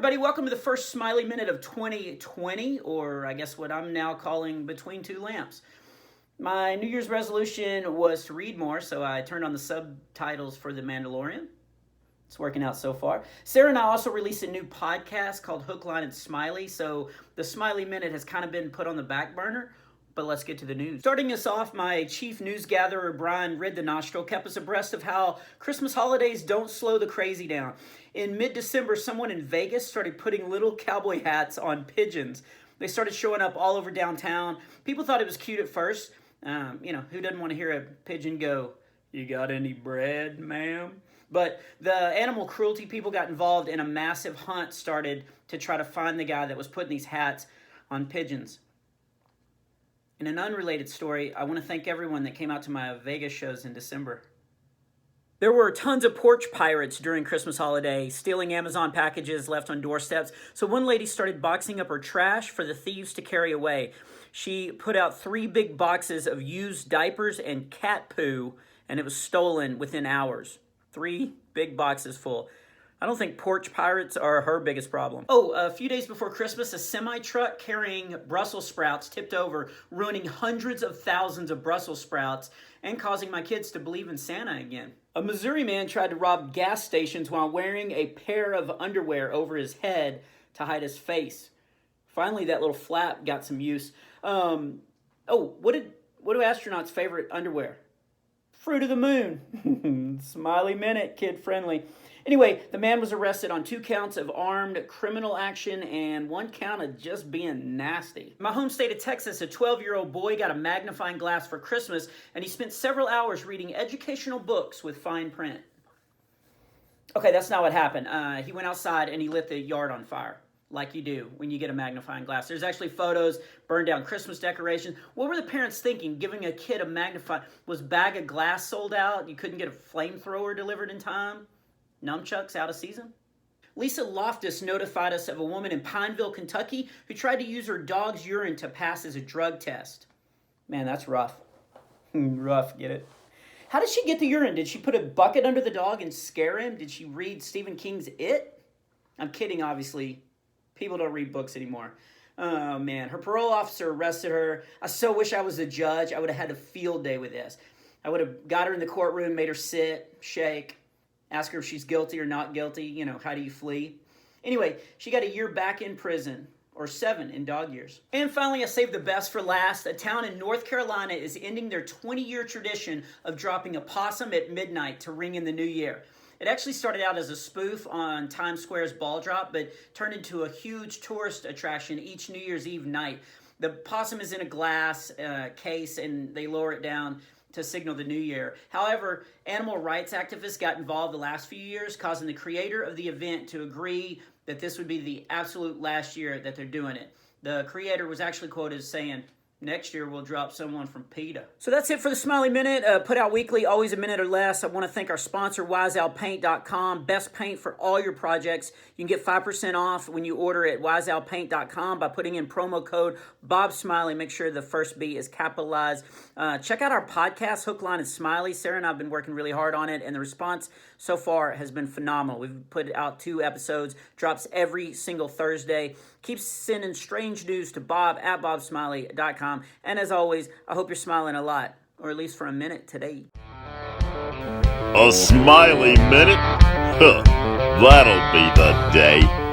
everybody. Welcome to the first Smiley Minute of 2020, or I guess what I'm now calling Between Two Lamps. My New Year's resolution was to read more, so I turned on the subtitles for The Mandalorian. It's working out so far. Sarah and I also released a new podcast called Hook, Line, and Smiley, so the Smiley Minute has kind of been put on the back burner. But let's get to the news. Starting us off, my chief news gatherer, Brian Rid the Nostril, kept us abreast of how Christmas holidays don't slow the crazy down. In mid-December, someone in Vegas started putting little cowboy hats on pigeons. They started showing up all over downtown. People thought it was cute at first. Who doesn't want to hear a pigeon go, "You got any bread, ma'am?" But the animal cruelty people got involved, and a massive hunt started to try to find the guy that was putting these hats on pigeons. In an unrelated story, I want to thank everyone that came out to my Vegas shows in December. There were tons of porch pirates during Christmas holiday, stealing Amazon packages left on doorsteps. So one lady started boxing up her trash for the thieves to carry away. She put out 3 big boxes of used diapers and cat poo, and it was stolen within hours. 3 big boxes full. I don't think porch pirates are her biggest problem. A few days before Christmas, a semi-truck carrying Brussels sprouts tipped over, ruining hundreds of thousands of Brussels sprouts and causing my kids to believe in Santa again. A Missouri man tried to rob gas stations while wearing a pair of underwear over his head to hide his face. Finally, that little flap got some use. What do astronauts' favorite underwear? Fruit of the Moon. Smiley Minute, kid-friendly. Anyway, the man was arrested on 2 counts of armed criminal action and 1 count of just being nasty. In my home state of Texas, a 12-year-old boy got a magnifying glass for Christmas, and he spent several hours reading educational books with fine print. Okay, that's not what happened. He went outside and he lit the yard on fire, like you do when you get a magnifying glass. There's actually photos, burned down Christmas decorations. What were the parents thinking, giving a kid a magnifying? Was bag of glass sold out? You couldn't get a flamethrower delivered in time? Nunchucks out of season? Lisa Loftus notified us of a woman in Pineville, Kentucky, who tried to use her dog's urine to pass as a drug test. Man, that's rough. Rough, get it? How did she get the urine? Did she put a bucket under the dog and scare him? Did she read Stephen King's It? I'm kidding, obviously. People don't read books anymore. Oh, man. Her parole officer arrested her. I so wish I was a judge. I would have had a field day with this. I would have got her in the courtroom, made her sit, shake, ask her if she's guilty or not guilty. How do you flee? Anyway, she got a year back in prison, or 7 in dog years. And finally, I saved the best for last. A town in North Carolina is ending their 20-year tradition of dropping a possum at midnight to ring in the new year. It actually started out as a spoof on Times Square's ball drop, but turned into a huge tourist attraction each New Year's Eve night. The possum is in a glass case, and they lower it down to signal the new year. However, animal rights activists got involved the last few years, causing the creator of the event to agree that this would be the absolute last year that they're doing it. The creator was actually quoted as saying, "Next year we'll drop someone from PETA." So that's it for the Smiley Minute. Put out weekly, always a minute or less. I want to thank our sponsor, wiseowlpaint.com. Best paint for all your projects. You can get 5% off when you order at wiseowlpaint.com by putting in promo code BobSmiley. Make sure the first B is capitalized. Check out our podcast, Hook, Line, and Smiley. Sarah and I have been working really hard on it, and the response so far has been phenomenal. We've put out 2 episodes, drops every single Thursday. Keep sending strange news to Bob at bobsmiley.com. And as always, I hope you're smiling a lot, or at least for a minute today. A Smiley Minute? Huh, that'll be the day.